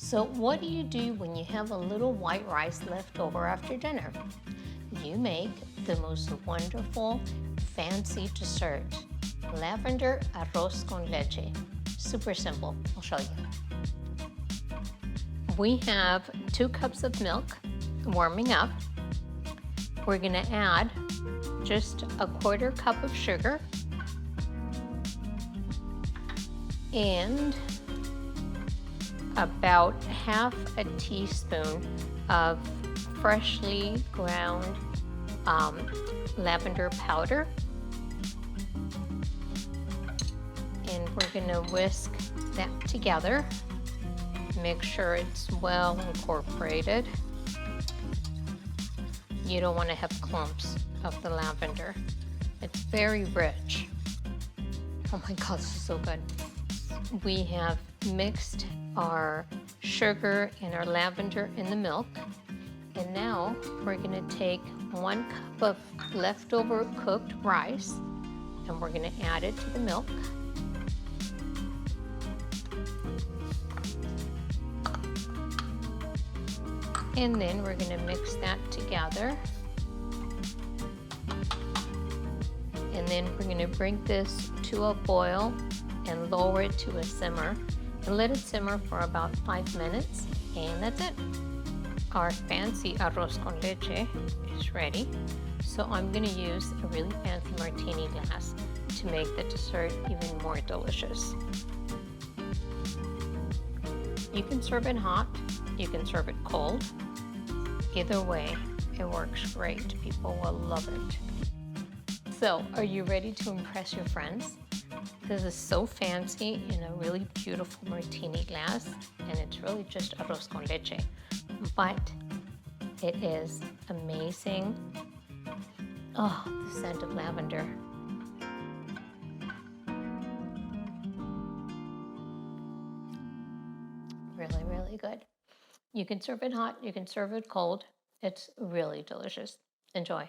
So what do you do when you have a little white rice left over after dinner? You make the most wonderful, fancy dessert, Lavender Arroz con Leche. Super simple. I'll show you. We have 2 cups of milk warming up. We're going to add just a 1/4 cup of sugar and about 1/2 a teaspoon of freshly ground lavender powder. And we're going to whisk that together. Make sure it's well incorporated. You don't want to have clumps of the lavender. It's very rich. Oh my God, this is so good. We have mixed our sugar and our lavender in the milk. And now we're going to take 1 cup of leftover cooked rice and we're going to add it to the milk. And then we're going to mix that together. And then we're going to bring this to a boil and lower it to a simmer and let it simmer for about 5 minutes, and that's it. Our fancy arroz con leche is ready. So I'm going to use a really fancy martini glass to make the dessert even more delicious. You can serve it hot, you can serve it cold. Either way, it works great. People will love it. So, are you ready to impress your friends? This is so fancy in a really beautiful martini glass, and it's really just arroz con leche, but it is amazing. Oh, the scent of lavender. Really, really good. You can serve it hot, you can serve it cold. It's really delicious. Enjoy.